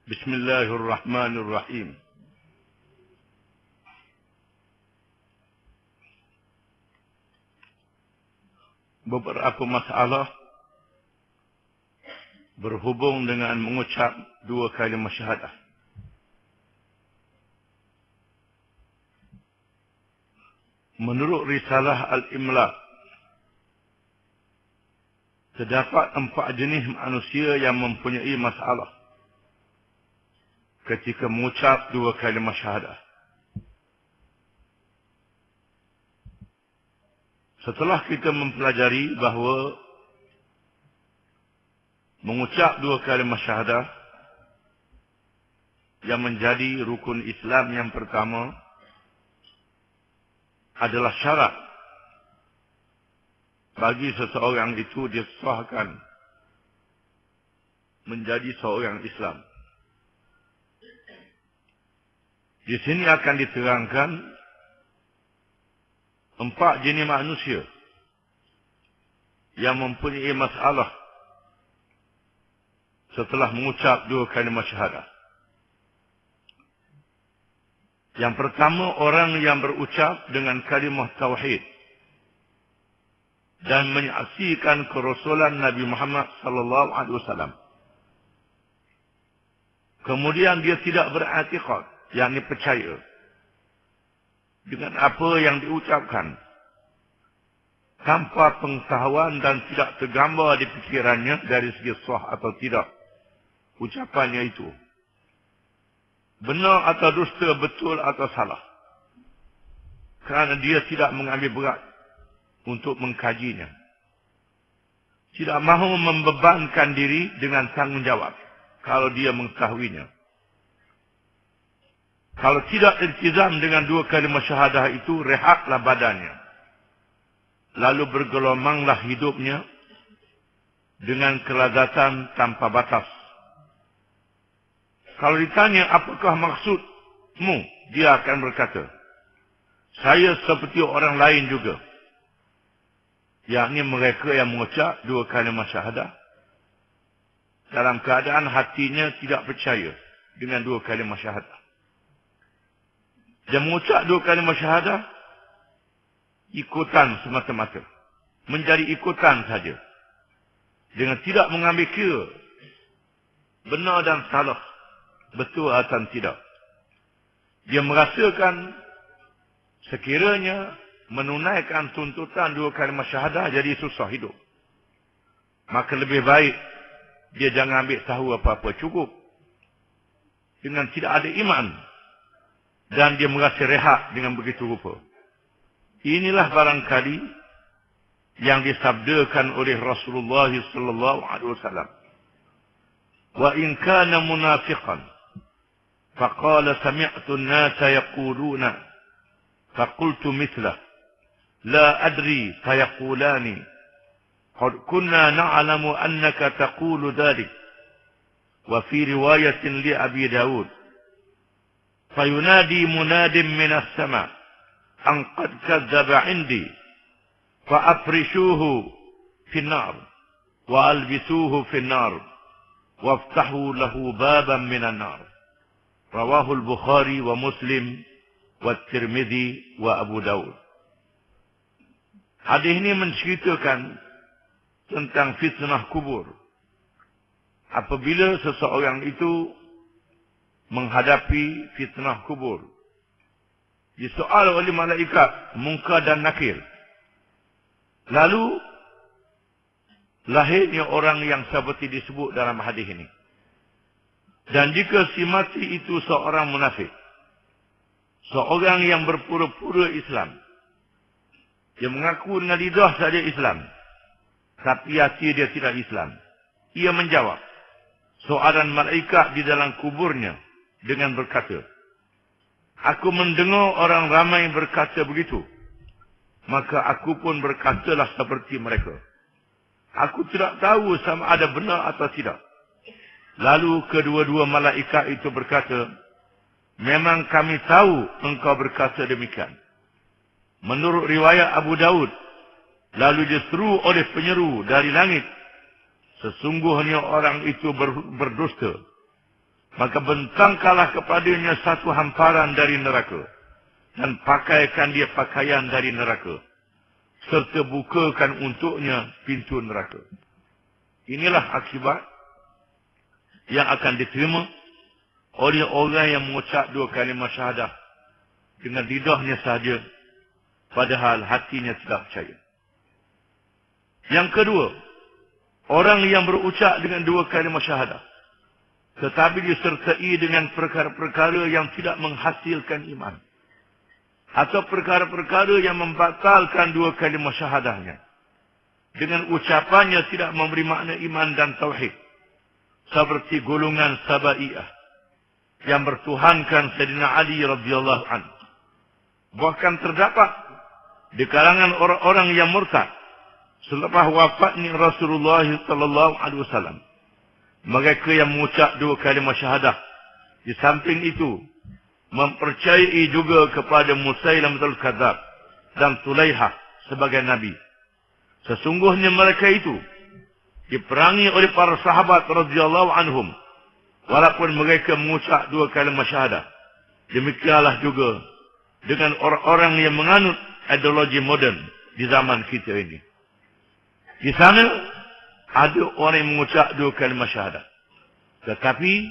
Bismillahirrahmanirrahim. Beberapa masalah berhubung dengan mengucap dua kalimah syahadah. Menurut risalah Al-Imla, terdapat 4 jenis manusia yang mempunyai masalah ketika mengucap dua kalimah syahadah. Setelah kita mempelajari bahawa mengucap dua kalimah syahadah yang menjadi rukun Islam yang pertama adalah syarat bagi seseorang itu disahkan menjadi seorang Islam. Di sini akan diterangkan 4 jenis manusia yang mempunyai masalah setelah mengucap dua kalimah syahadah. Yang pertama, orang yang berucap dengan kalimah tauhid dan menyaksikan kerasulan Nabi Muhammad sallallahu alaihi wasallam. Kemudian dia tidak beriktikad, yakni percaya dengan apa yang diucapkan tanpa pengetahuan dan tidak tergambar di fikirannya dari segi sah atau tidak ucapannya itu, benar atau dusta, betul atau salah, kerana dia tidak mengambil berat untuk mengkajinya, tidak mahu membebankan diri dengan tanggungjawab kalau dia mengetahuinya. Kalau tidak iltizam dengan dua kalimah syahadah itu, rehatlah badannya, lalu bergelomanglah hidupnya dengan kelazatan tanpa batas. Kalau ditanya apakah maksudmu, dia akan berkata, saya seperti orang lain juga, yakni mereka yang mengucap dua kalimah syahadah dalam keadaan hatinya tidak percaya dengan dua kalimah syahadah. Dia mengucap dua kalimah syahadah ikutan semata-mata, menjadi ikutan saja, dengan tidak mengambil kira benar dan salah, betul atau tidak. Dia merasakan sekiranya menunaikan tuntutan dua kalimah syahadah jadi susah hidup, maka lebih baik dia jangan ambil tahu apa-apa, cukup dengan tidak ada iman, dan dia merasa rehat dengan begitu rupa. Inilah barangkali yang disabdakan oleh Rasulullah sallallahu alaihi wasallam. Wa in kana munafiqan faqala sami'tu an-nasa yaquluna faqultu mithlah la adri fayaqulani qad kunna na'lamu annaka taqulu dhalik. Wa fi riwayatin li Abi Dawud فينادي مناد من السماء أن قد كذب عندي فأفرشوه في النار وألبسوه في النار وافتحوا له بابا من النار. رواه البخاري ومسلم والترمذي وأبو داود. Hadis ini menceritakan tentang fitnah kubur. Apabila seseorang itu menghadapi fitnah kubur, disoal oleh malaikat Munkar dan Nakir, lalu lahirnya orang yang seperti disebut dalam hadis ini. Dan jika si mati itu seorang munafik, seorang yang berpura-pura Islam, dia mengaku dengan lidah saja Islam, tapi hati dia tidak Islam. Ia menjawab soalan malaikat di dalam kuburnya dengan berkata, aku mendengar orang ramai berkata begitu, maka aku pun berkatalah seperti mereka. Aku tidak tahu sama ada benar atau tidak. Lalu kedua-dua malaikat itu berkata, memang kami tahu engkau berkata demikian. Menurut riwayat Abu Daud, lalu diseru oleh penyeru dari langit, sesungguhnya orang itu berdusta. maka bentangkanlah kepadanya satu hamparan dari neraka, dan pakaikan dia pakaian dari neraka, serta bukakan untuknya pintu neraka. Inilah akibat yang akan diterima oleh orang yang mengucap dua kalimah syahadah dengan lidahnya sahaja, padahal hatinya tidak percaya. Yang kedua, orang yang berucap dengan dua kalimah syahadah, tetapi disertai dengan perkara-perkara yang tidak menghasilkan iman, atau perkara-perkara yang membatalkan dua kalimah syahadahnya, dengan ucapannya tidak memberi makna iman dan tauhid, seperti golongan Sabaiyah yang bertuhankan Sayyidina Ali radhiyallahu anhu. Bahkan terdapat di kalangan orang-orang yang murtad selepas wafatnya Rasulullah sallallahu alaihi wasallam, mereka yang mengucap dua kalimah syahadah, di samping itu mempercayai juga kepada Musailamatul Kadzab dan Sulaihah sebagai nabi. Sesungguhnya mereka itu diperangi oleh para sahabat radhiyallahu anhum, walaupun mereka mengucap dua kalimah syahadah. Demikianlah juga dengan orang-orang yang menganut ideologi moden di zaman kita ini. Di sana ada orang yang mengucap dua kalimah syahadah, tetapi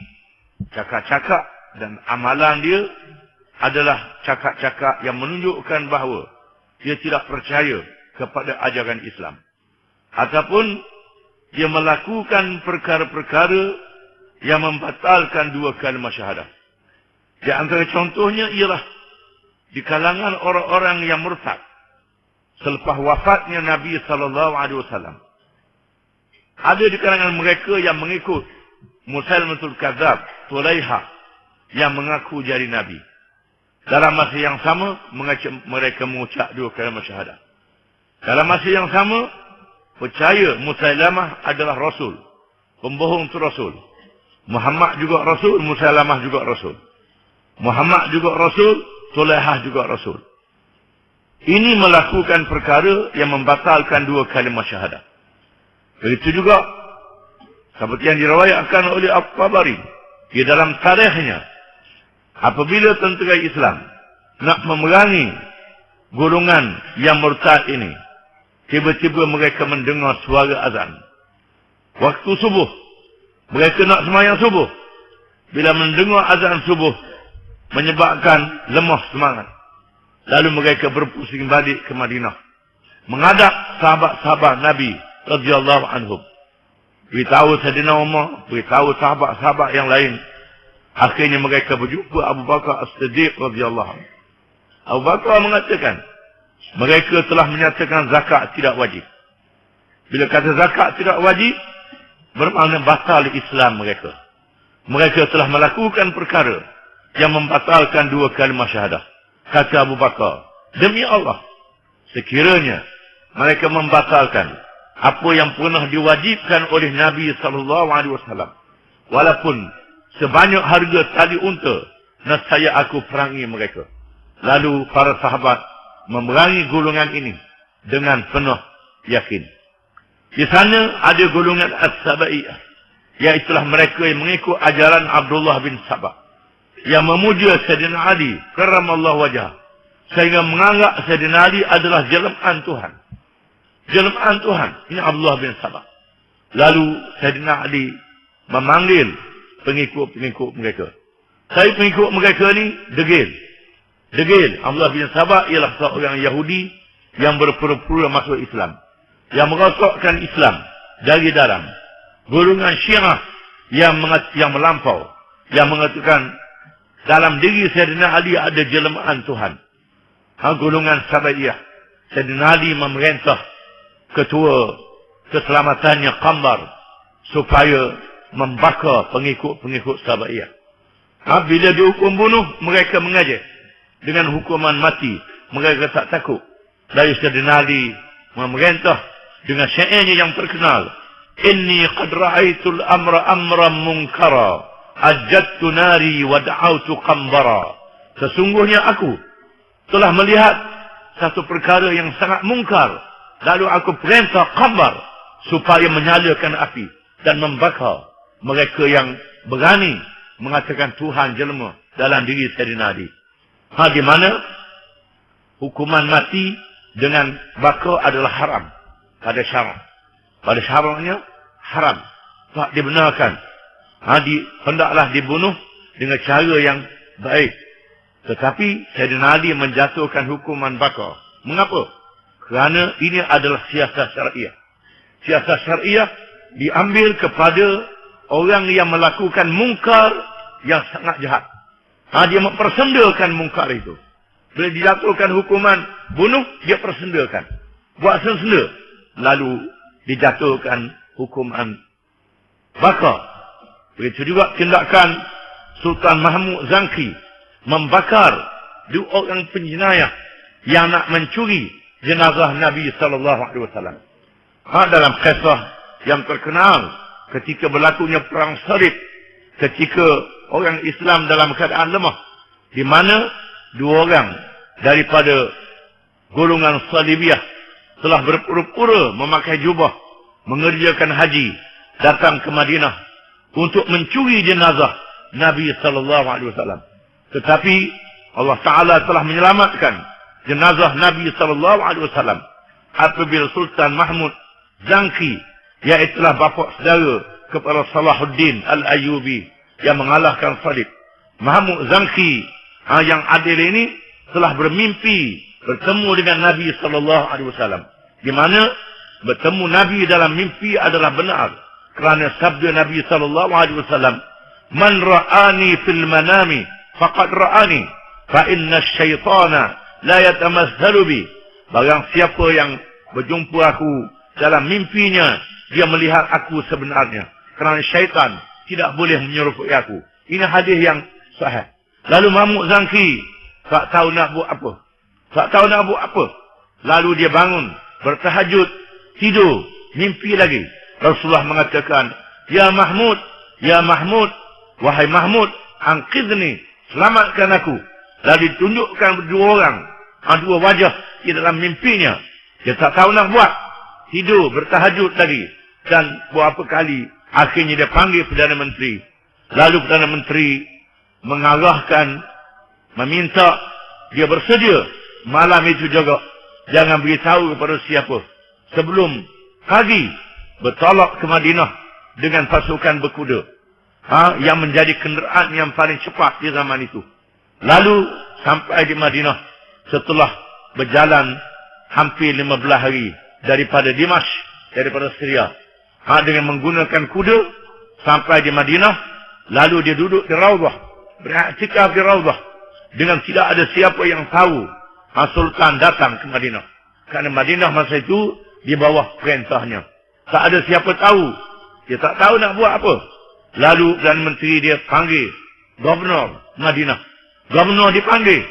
cakap-cakap dan amalan dia adalah cakap-cakap yang menunjukkan bahawa dia tidak percaya kepada ajaran Islam, ataupun dia melakukan perkara-perkara yang membatalkan dua kalimah syahadah. Di antara contohnya ialah di kalangan orang-orang yang murtad selepas wafatnya Nabi sallallahu alaihi wasallam. Ada di kalangan mereka yang mengikut Musailamatul Kadzab, Sulaihah, yang mengaku jadi nabi. Dalam masa yang sama mereka mengucap dua kalimah syahadah. Dalam masa yang sama percaya Musailamah adalah rasul, pembohong itu rasul. Muhammad juga rasul, Musailamah juga rasul. Muhammad juga rasul, Sulaihah juga rasul. Ini melakukan perkara yang membatalkan dua kalimah syahadah. Begitu juga seperti yang diriwayatkan oleh At-Tabari di dalam tarikhnya, apabila tentera Islam nak memerangi golongan yang murtad ini, tiba-tiba mereka mendengar suara azan. Waktu subuh, mereka nak sembahyang subuh. Bila mendengar azan subuh, menyebabkan lemah semangat. Lalu mereka berpusing balik ke Madinah, menghadap sahabat-sahabat Nabi radhiyallahu anhum. Beritahu Sayyidina Umar, beritahu sahabat-sahabat yang lain. Akhirnya mereka berjumpa Abu Bakar As-Siddiq radhiyallahu anhu. Abu Bakar mengatakan, mereka telah menyatakan zakat tidak wajib. Bila kata zakat tidak wajib, bermakna batal Islam mereka. Mereka telah melakukan perkara yang membatalkan dua kalimah syahadah. Kata Abu Bakar, demi Allah, sekiranya mereka membatalkan apa yang pernah diwajibkan oleh Nabi SAW, walaupun sebanyak harga tali unta, nescaya aku perangi mereka. Lalu para sahabat memerangi golongan ini dengan penuh yakin. Di sana ada golongan As-Sabaiyah, iaitulah mereka yang mengikut ajaran Abdullah bin Sabah, yang memuja Sayyidina Ali karramallahu wajhah, sehingga menganggap Sayyidina Ali adalah jelmaan Tuhan. Jelmaan Tuhan, ini Abdullah bin Sabah. Lalu Sayyidina Ali memanggil pengikut-pengikut mereka. Saya pengikut mereka ni degil. Degil. Abdullah bin Sabah ialah seorang Yahudi yang berpura-pura masuk Islam, yang merosakkan Islam dari dalam. Golongan Syiah yang melampau, yang mengatakan dalam diri Sayyidina Ali ada jelmaan Tuhan. Golongan Sabaiyah, Sayyidina Ali memerintah ketua keselamatannya Qambar supaya membakar pengikut-pengikut Sabaiyah. Bila dihukum bunuh, mereka mengajar dengan hukuman mati. Mereka tak takut. Dari Sayyidina Ali memerintah dengan syairnya yang terkenal, Inni qad ra'aitul amra amran munkara, ajadtu nari wa da'autu Qambara. Sesungguhnya aku telah melihat satu perkara yang sangat mungkar, lalu aku perintah Qambar supaya menyalakan api dan membakar mereka yang berani mengatakan Tuhan jelma dalam diri Sayyidina Ali. Di mana hukuman mati dengan baka adalah haram pada syarak. Pada syaraknya haram. Tak dibenarkan. Hendaklah dibunuh dengan cara yang baik. Tetapi Sayyidina Ali menjatuhkan hukuman baka. Mengapa? Kerana ini adalah siasat syariah. Siasat syariah diambil kepada orang yang melakukan mungkar yang sangat jahat. Dia mempersendakan mungkar itu. Bila dijatuhkan hukuman bunuh, dia persendakan. Buat senda. Lalu dijatuhkan hukuman bakar. Begitu juga tindakan Sultan Mahmud Zangki membakar dua orang penjenayah yang nak mencuri jenazah Nabi SAW. Dalam kisah yang terkenal ketika berlakunya perang Salib, ketika orang Islam dalam keadaan lemah, di mana dua orang daripada golongan Salibiyah telah berpura-pura memakai jubah, mengerjakan haji, datang ke Madinah untuk mencuri jenazah Nabi SAW. Tetapi Allah Ta'ala telah menyelamatkan jenazah Nabi SAW apabila Sultan Mahmud Zangki, iaitulah bapa saudara kepada Salahuddin Al-Ayyubi yang mengalahkan Salib. Mahmud Zangki yang adil ini telah bermimpi bertemu dengan Nabi SAW. Di mana bertemu Nabi dalam mimpi adalah benar. Kerana sabda Nabi SAW, "Man ra'ani fil manami faqad ra'ani, fa inna syaitana la yatamathalu bi." Barang siapa yang berjumpa aku dalam mimpinya, dia melihat aku sebenarnya. Kerana syaitan tidak boleh menyerupai aku. Ini hadis yang sahih. Lalu Mahmud Zangki tak tahu nak buat apa. Tak tahu nak buat apa. Lalu dia bangun, bertahajud, tidur, mimpi lagi. Rasulullah mengatakan, Ya Mahmud, wahai Mahmud, angkidni, selamatkan aku. Lalu ditunjukkan dua orang, dua wajah di dalam mimpinya. Dia tak tahu nak buat. Tidur, bertahajud lagi. Dan beberapa kali, akhirnya dia panggil Perdana Menteri. Lalu Perdana Menteri mengarahkan, meminta dia bersedia malam itu juga. Jangan beritahu kepada siapa. Sebelum pagi, bertolak ke Madinah dengan pasukan berkuda. Yang menjadi kenderaan yang paling cepat di zaman itu. Lalu sampai di Madinah setelah berjalan hampir 15 hari daripada Dimash, daripada Syria. Dengan menggunakan kuda sampai di Madinah, lalu dia duduk di Raudhah, beriktikaf di Raudhah dengan tidak ada siapa yang tahu Sultan datang ke Madinah. Kerana Madinah masa itu di bawah perintahnya. Tak ada siapa tahu. Dia tak tahu nak buat apa. Lalu Perdana Menteri dia panggil Gubernur Madinah. Gubernur dipanggil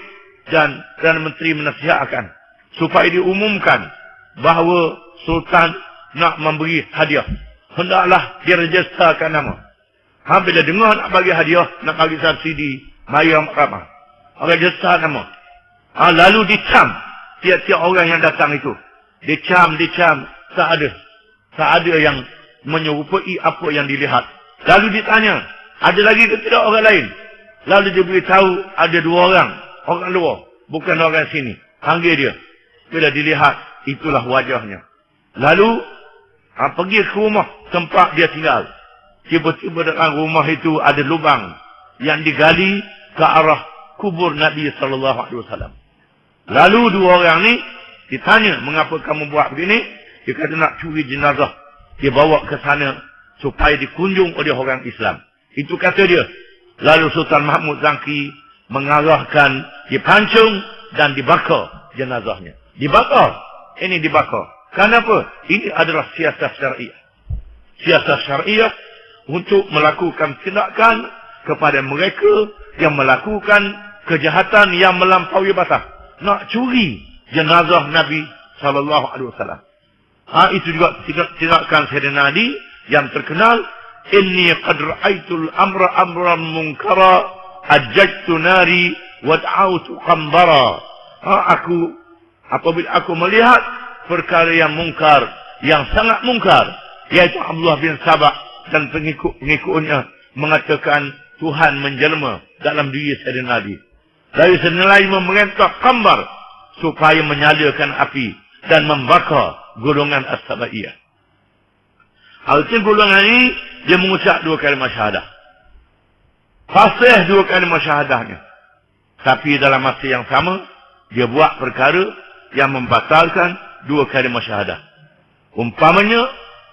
dan Perdana Menteri menasihatkan supaya diumumkan bahawa Sultan nak memberi hadiah. Hendaklah diregisterkan nama. Bila dengar nak bagi hadiah, nak bagi subsidi, bayar ramah. Register nama. Lalu dicam tiap-tiap orang yang datang itu. Dicam, tak ada. Tak ada yang menyerupai apa yang dilihat. Lalu ditanya, ada lagi ke tidak orang lain? Lalu dia beritahu ada dua orang luar, bukan orang sini. Panggil dia. Bila dilihat, itulah wajahnya. Lalu pergi ke rumah tempat dia tinggal. Tiba-tiba dalam rumah itu ada lubang yang digali ke arah kubur Nabi SAW. Lalu dua orang ni ditanya, mengapa kamu buat begini? Dia kata nak curi jenazah. Dia bawa ke sana supaya dikunjung oleh orang Islam. Itu kata dia. Lalu Sultan Mahmud Zangki mengarahkan dipancung dan dibakar jenazahnya. Dibakar. Ini dibakar. Kenapa? Ini adalah siasat syariah. Siasat syariah untuk melakukan tindakan kepada mereka yang melakukan kejahatan yang melampaui batas. Nak curi jenazah Nabi SAW. Itu juga tindakan Sayyidina Ali yang terkenal. Inni qad ra'aitul amran munkara ajjajtu nari wad'autu qambara. Apabila aku melihat perkara yang mungkar, yang sangat mungkar, yaitu Abdullah bin Sabah dan pengikut-pengikutnya mengatakan Tuhan menjelma dalam diri Sayyidina Ali. Lalu Sayyidina Ali memerintah Qambar supaya menyalakan api dan membakar golongan As-Sabaiyah. Artinya golongan ini, dia mengucap 2 kalimah syahadah. Fasih 2 kalimah syahadahnya. Tapi dalam masa yang sama, dia buat perkara yang membatalkan 2 kalimah syahadah. Umpamanya,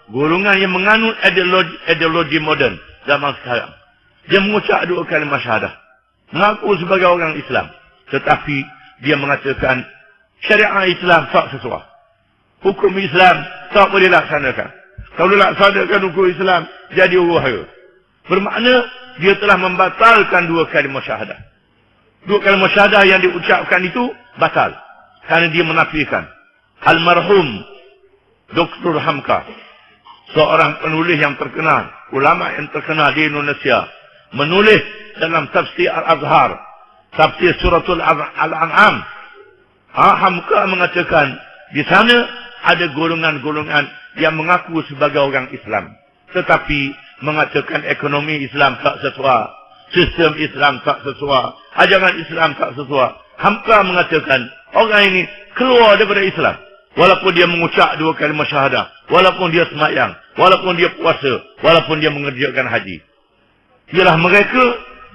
golongan yang menganut ideologi moden zaman sekarang. Dia mengucap 2 kalimah syahadah. Mengaku sebagai orang Islam. Tetapi, dia mengatakan, syariat Islam tak sesuai. Hukum Islam tak boleh laksanakan. Kalau laksanakan hukum Islam, jadi huru-hara. Bermakna, dia telah membatalkan 2 kalimah syahadah. 2 kalimah syahadah yang diucapkan itu batal. Kerana dia menafikan. Almarhum Dr. Hamka, seorang penulis yang terkenal, ulama yang terkenal di Indonesia, menulis dalam tafsir Al-Azhar, tafsir suratul Al-An'am. Hamka mengatakan, di sana ada golongan-golongan yang mengaku sebagai orang Islam. Tetapi mengatakan ekonomi Islam tak sesuai, sistem Islam tak sesuai, ajaran Islam tak sesuai. Hamka mengatakan, orang ini keluar daripada Islam. Walaupun dia mengucap 2 kalimah syahadah, walaupun dia sembahyang, walaupun dia puasa, walaupun dia mengerjakan haji. Ialah mereka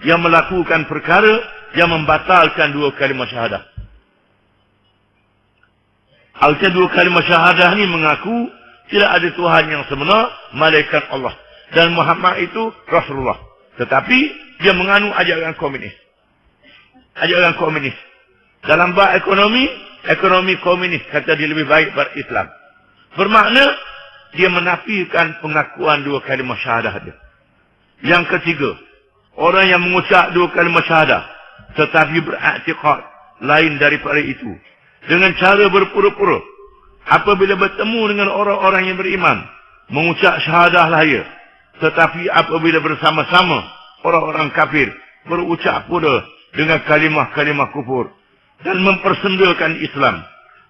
yang melakukan perkara yang membatalkan 2 kalimah syahadah. Artinya 2 kalimah syahadah ni mengaku tidak ada Tuhan yang sebenar, malaikat Allah. Dan Muhammad itu Rasulullah. Tetapi dia menganut ajaran komunis. Ajaran komunis. Dalam bab ekonomi komunis kata dia lebih baik pada Islam. Bermakna dia menafikan pengakuan 2 kalimah syahadah dia. Yang ketiga, orang yang mengucap 2 kalimah syahadah tetapi beraktiqad lain daripada itu dengan cara berpura-pura. Apabila bertemu dengan orang-orang yang beriman, mengucap syahadah lahir, tetapi apabila bersama-sama orang-orang kafir berucap pula dengan kalimah-kalimah kufur dan mempersendakan Islam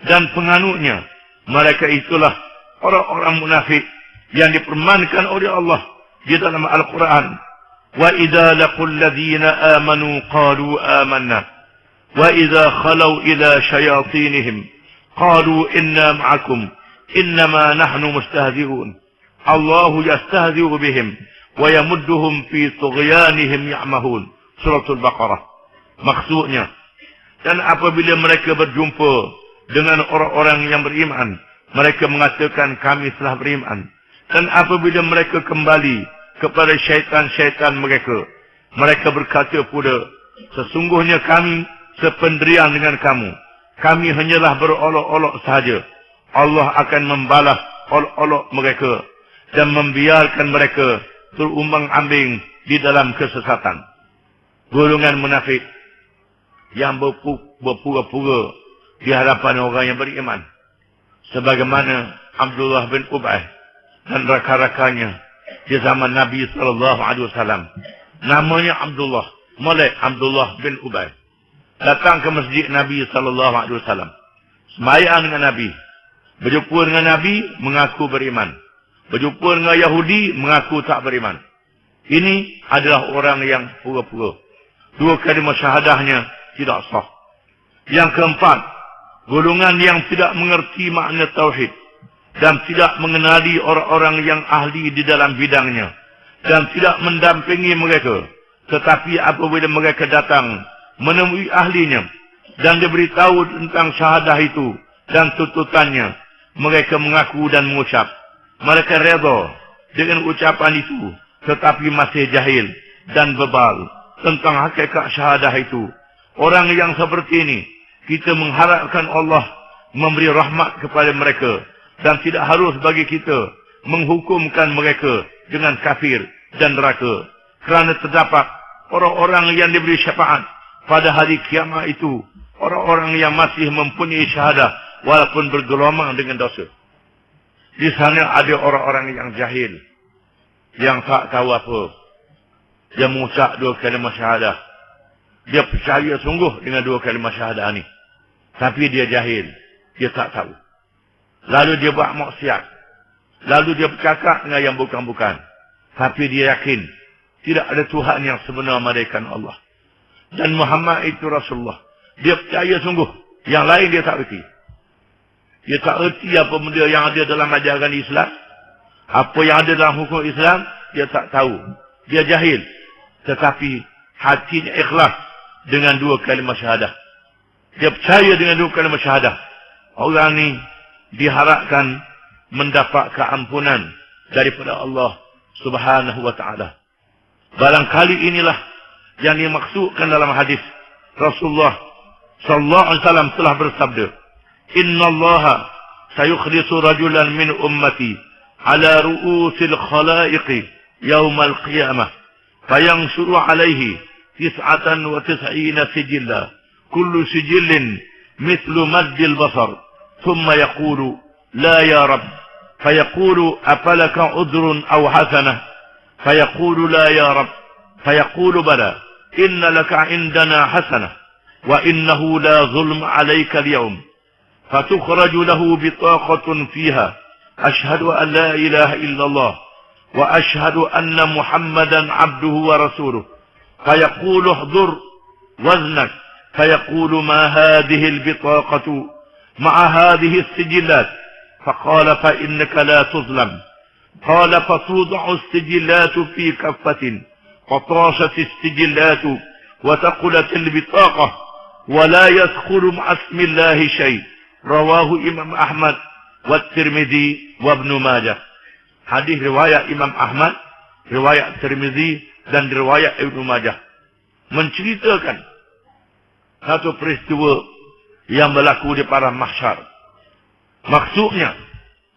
dan penganutnya, mereka itulah orang-orang munafik yang dipermankan oleh Allah di dalam Al-Quran. Wa idza laqul ladzina amanu qalu amanna wa idza khalau ila syayatinihim qalu inna ma'akum innama nahnu mustahzi'un. Allahu yastahzi'u bihim wa yamudduhum fi tughyanihim ya'mahun. Suratul Baqarah. Maksudnya, dan apabila mereka berjumpa dengan orang-orang yang beriman, mereka mengatakan kami telah beriman. Dan apabila mereka kembali kepada syaitan-syaitan mereka, mereka berkata pula, sesungguhnya kami sependirian dengan kamu. Kami hanyalah berolok-olok sahaja. Allah akan membalas olok-olok mereka dan membiarkan mereka terumbang-ambing di dalam kesesatan. Golongan munafik yang berpura-pura di hadapan orang yang beriman. Sebagaimana Abdullah bin Ubay dan rakan-rakannya di zaman Nabi SAW. Namanya Abdullah, Malik Abdullah bin Ubay. Datang ke masjid Nabi SAW. Sembahyang dengan Nabi. Berjumpa dengan Nabi, mengaku beriman. Berjumpa dengan Yahudi, mengaku tak beriman. Ini adalah orang yang pura-pura. 2 kalimah syahadahnya tidak sah. Yang keempat, golongan yang tidak mengerti makna tauhid dan tidak mengenali orang-orang yang ahli di dalam bidangnya dan tidak mendampingi mereka. Tetapi apabila mereka datang menemui ahlinya dan diberitahu tentang syahadah itu dan tuntutannya, mereka mengaku dan mengucap. Mereka redha dengan ucapan itu, tetapi masih jahil dan bebal tentang hakikat syahadah itu. Orang yang seperti ini, kita mengharapkan Allah memberi rahmat kepada mereka dan tidak harus bagi kita menghukumkan mereka dengan kafir dan neraka. Kerana terdapat orang-orang yang diberi syafaat pada hari kiamat itu, orang-orang yang masih mempunyai syahadah walaupun bergelomang dengan dosa. Di sana ada orang-orang yang jahil, yang tak tahu apa. Dia mengucap 2 kalimah syahadah. Dia percaya sungguh dengan 2 kalimah syahadah ni. Tapi dia jahil. Dia tak tahu. Lalu dia buat maksiat. Lalu dia bercakap dengan yang bukan-bukan. Tapi dia yakin tidak ada Tuhan yang sebenar melainkan Allah. Dan Muhammad itu Rasulullah. Dia percaya sungguh. Yang lain dia tak erti. Dia tak erti apa benda yang ada dalam ajaran Islam. Apa yang ada dalam hukum Islam, dia tak tahu. Dia jahil. Tetapi hatinya ikhlas dengan dua kalimah syahadah. Dia percaya dengan dua kalimah syahadah. Orang ni diharapkan mendapat keampunan daripada Allah Subhanahu wa ta'ala. Barangkali inilah yang dimaksudkan dalam hadis Rasulullah sallallahu alaihi wasallam telah bersabda, "Innallaha sayukhlisu rajulan min ummati ala ru'usil khalaiqi yaumal qiyamah fayansuru alaihi 99 sijilla kullu sijillin mithlu maddil basar thumma yaqulu la ya rab fayaqulu afalaka udhrun aw hasanah فيقول لا يا رب فيقول بلى إن لك عندنا حسنة وإنه لا ظلم عليك اليوم فتخرج له بطاقة فيها أشهد أن لا إله إلا الله وأشهد أن محمدا عبده ورسوله فيقول احضر وزنك فيقول ما هذه البطاقة مع هذه السجلات فقال فإنك لا تظلم قال فتوضع السجلات في كفة فطاشت السجلات وثقلت البطاقة ولا يدخل مع اسم الله شيء رواه إمام أحمد والترمذي وابن ماجه. Hadis riwayat Imam Ahmad, riwayat Tirmizi dan riwayat Ibnu Majah menceritakan satu peristiwa yang berlaku di padang mahsyar. Maksudnya,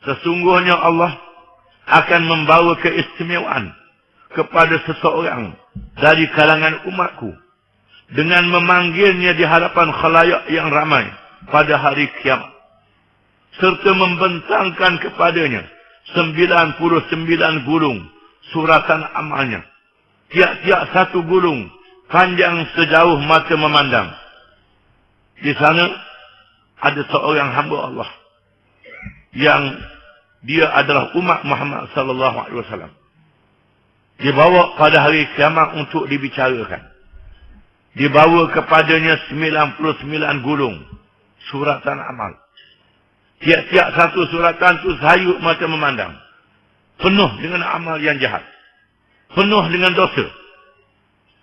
sesungguhnya Allah akan membawa keistimewaan kepada seseorang dari kalangan umatku dengan memanggilnya di hadapan khalayak yang ramai pada hari kiamat, serta membentangkan kepadanya 99 gulung suratan amalnya, tiap-tiap satu gulung panjang sejauh mata memandang. Di sana ada seorang hamba Allah yang dia adalah umat Muhammad sallallahu alaihi wasallam. Dibawa pada hari kiamat untuk dibicarakan. Dibawa kepadanya 99 gulung suratan amal. Tiap-tiap satu suratan itu sayup mata memandang. Penuh dengan amal yang jahat. Penuh dengan dosa.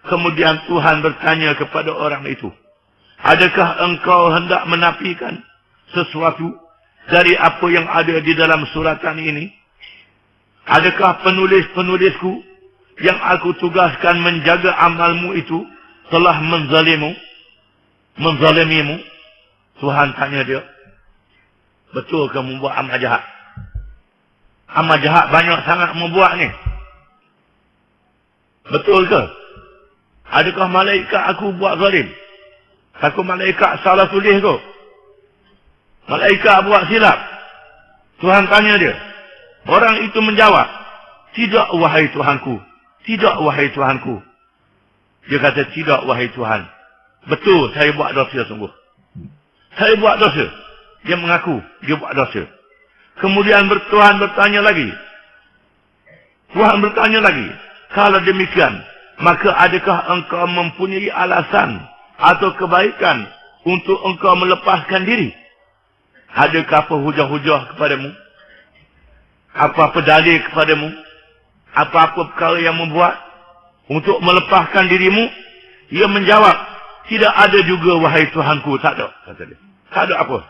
Kemudian Tuhan bertanya kepada orang itu, adakah engkau hendak menafikan sesuatu dari apa yang ada di dalam suratan ini? Adakah penulis-penulisku yang aku tugaskan menjaga amalmu itu telah menzalimimu? Tuhan tanya dia, betul ke membuat amal jahat? Amal jahat banyak sangat membuat ni. Betul ke? Adakah malaikat aku buat zalim? Takut malaikat salah tulis ke? Malaikat buat silap? Tuhan tanya dia. Orang itu menjawab, tidak wahai Tuhanku. Tidak wahai Tuhanku. Dia kata, tidak wahai Tuhan. Betul, saya buat dosa sungguh. Saya buat dosa. Dia mengaku, dia buat dosa. Kemudian Tuhan bertanya lagi. Tuhan bertanya lagi. Kalau demikian, maka adakah engkau mempunyai alasan atau kebaikan untuk engkau melepaskan diri? Adakah apa hujah-hujah kepadamu? Apa-apa dalil kepadamu? Apa-apa perkara yang membuat untuk melepaskan dirimu? Ia menjawab, tidak ada juga wahai Tuhanku. Tak ada, kata dia. Tak ada apa.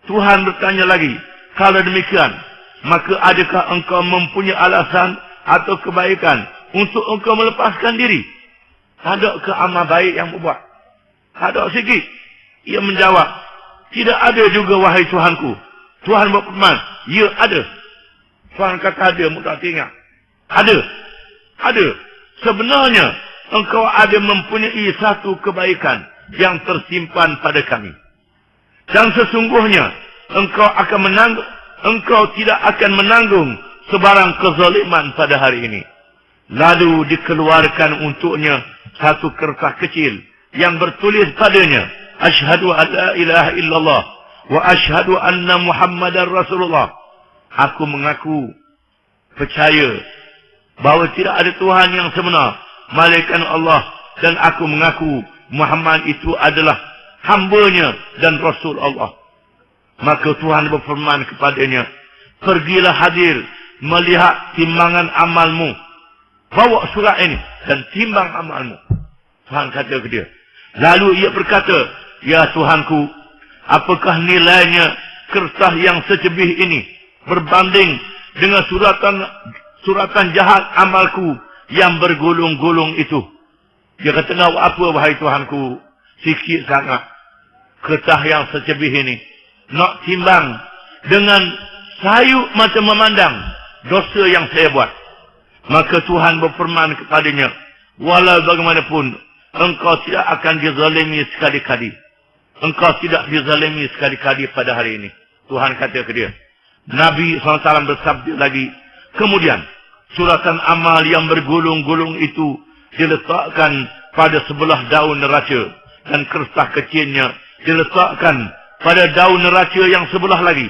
Tuhan bertanya lagi, kalau demikian, maka adakah engkau mempunyai alasan atau kebaikan untuk engkau melepaskan diri? Tak ada ke amal baik yang membuat? Tak ada sikit. Ia menjawab, tidak ada juga wahai Tuhanku. Tuhan berfirman, ya ada. Tuhan kata ada, mudah ingat. Ada. Ada. Sebenarnya, engkau ada mempunyai satu kebaikan yang tersimpan pada kami. Dan sesungguhnya, engkau tidak akan menanggung sebarang kezaliman pada hari ini. Lalu dikeluarkan untuknya satu kertas kecil yang bertulis padanya, Asyhadu an la ilaha illallah wa asyhadu anna Muhammadar Rasulullah. Aku mengaku percaya bahawa tidak ada Tuhan yang sebenar melainkan Allah, dan aku mengaku Muhammad itu adalah hamba-Nya dan Rasul Allah. Maka Tuhan berfirman kepadanya, pergilah hadir melihat timbangan amalmu. Bawa surat ini dan timbang amalmu. Tuhan kata ke dia. Lalu ia berkata, ya Tuhanku, apakah nilainya kertas yang secebih ini berbanding dengan suratan jahat amalku yang bergulung-gulung itu? Dia kata, apa wahai Tuhanku? Sikit sangat kertas yang secebih ini. Nak timbang dengan sayu mata memandang dosa yang saya buat. Maka Tuhan berfirman kepadanya, walau bagaimanapun engkau tidak akan dizalimi sekali-kali. Engkau tidak dizalimi sekali-kali pada hari ini. Tuhan kata ke dia. Nabi SAW bersabda lagi, kemudian suratan amal yang bergulung-gulung itu diletakkan pada sebelah daun neraca, dan kertas kecilnya diletakkan pada daun neraca yang sebelah lagi.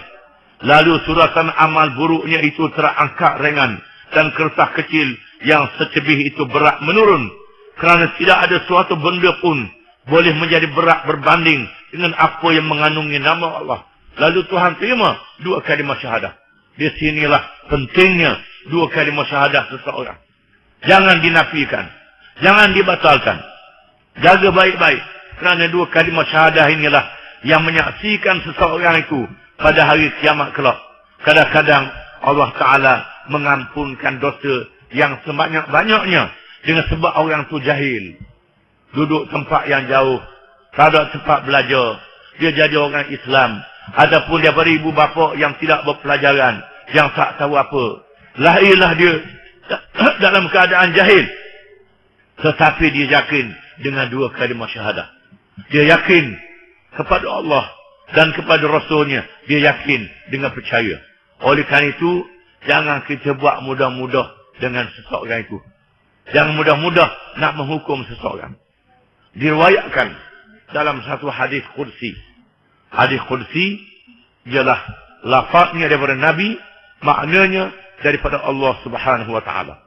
Lalu suratan amal buruknya itu terangkat ringan, dan kertas kecil yang secebih itu berat menurun, kerana tidak ada suatu benda pun boleh menjadi berat berbanding dengan apa yang mengandungi nama Allah. Lalu Tuhan terima 2 kalimah syahadah. Di sinilah pentingnya 2 kalimah syahadah seseorang. Jangan dinafikan, jangan dibatalkan. Jaga baik-baik, kerana 2 kalimah syahadah inilah yang menyaksikan seseorang itu pada hari kiamat kelak. Kadang-kadang Allah Ta'ala mengampunkan dosa yang sebanyak-banyaknya dengan sebab orang tu jahil. Duduk tempat yang jauh, tak ada tempat belajar. Dia jadi orang Islam. Adapun daripada ibu bapa yang tidak berpelajaran, yang tak tahu apa. Lahirlah dia dalam keadaan jahil. Tetapi dia yakin dengan 2 kalimah syahadah. Dia yakin kepada Allah dan kepada Rasulnya. Dia yakin dengan percaya. Oleh kerana itu, jangan kita buat mudah-mudah dengan seseorang itu. Jangan mudah-mudah nak menghukum seseorang. Diriwayatkan dalam satu hadis qudsi. Hadis qudsi ialah lafaznya daripada Nabi, maknanya daripada Allah Subhanahu wa taala.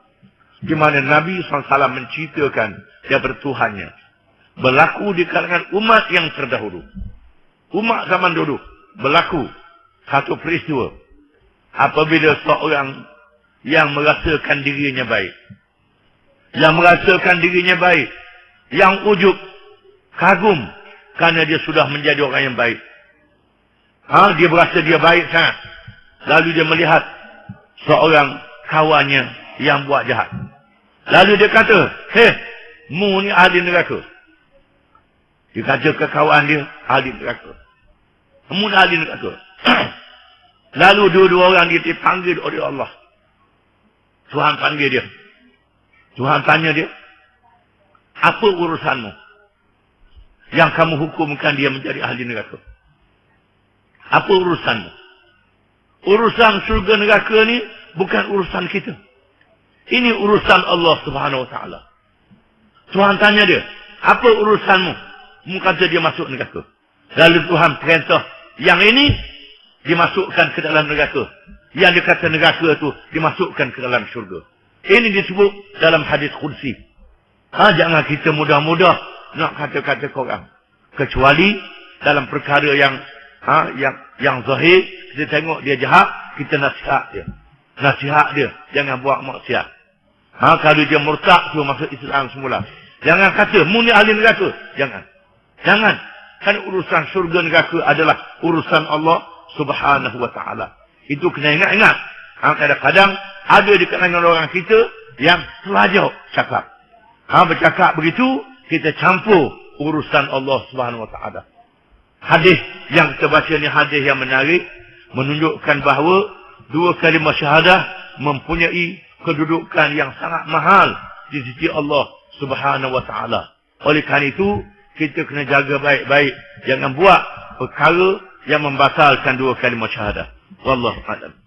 Di mana Nabi SAW menceritakan daripada Tuhannya. Berlaku di kalangan umat yang terdahulu. Umat zaman dulu berlaku satu peristiwa. Apabila seorang yang merasakan dirinya baik, yang merasakan dirinya baik, yang ujub, kagum kerana dia sudah menjadi orang yang baik. Dia berasa dia baik sangat. Lalu dia melihat seorang kawannya yang buat jahat. Lalu dia kata, mu ni ahli neraka. Dia kata ke kawan dia, ahli neraka. Mu ni ahli neraka. Lalu dua-dua orang dia dipanggil oleh Allah. Tuhan panggil dia. Tuhan tanya dia, apa urusanmu yang kamu hukumkan dia menjadi ahli neraka? Apa urusanmu? Urusan surga neraka ni bukan urusan kita. Ini urusan Allah Subhanahu wa taala. Tuhan tanya dia, apa urusanmu? Kata dia masuk neraka. Lalu Tuhan perintah yang ini dimasukkan ke dalam neraka. Yang dikata neraka itu dimasukkan ke dalam syurga. Ini disebut dalam hadis qudsi. Jangan kita mudah-mudah nak kata-kata korang. Kecuali dalam perkara yang zahir, kita tengok dia jahat, kita nasihat dia. Nasihat dia, jangan buat maksiat. Kalau dia murtad, dia masuk Islam semula. Jangan kata, mu ni ahli neraka. Jangan. Jangan. Kan urusan syurga neraka adalah urusan Allah Subhanahu wa ta'ala. Itu kena ingat-ingat. Kadang-kadang ada di kalangan orang kita yang selajau cakap. Bercakap begitu, kita campur urusan Allah Subhanahu wa ta'ala. Hadis yang kita baca ni hadis yang menarik, menunjukkan bahawa 2 kalimah syahadah mempunyai kedudukan yang sangat mahal di sisi Allah Subhanahu wa ta'ala. Oleh kerana itu, kita kena jaga baik-baik. Jangan buat perkara yang membatalkan 2 kalimah syahadah. Wallahu a'lam.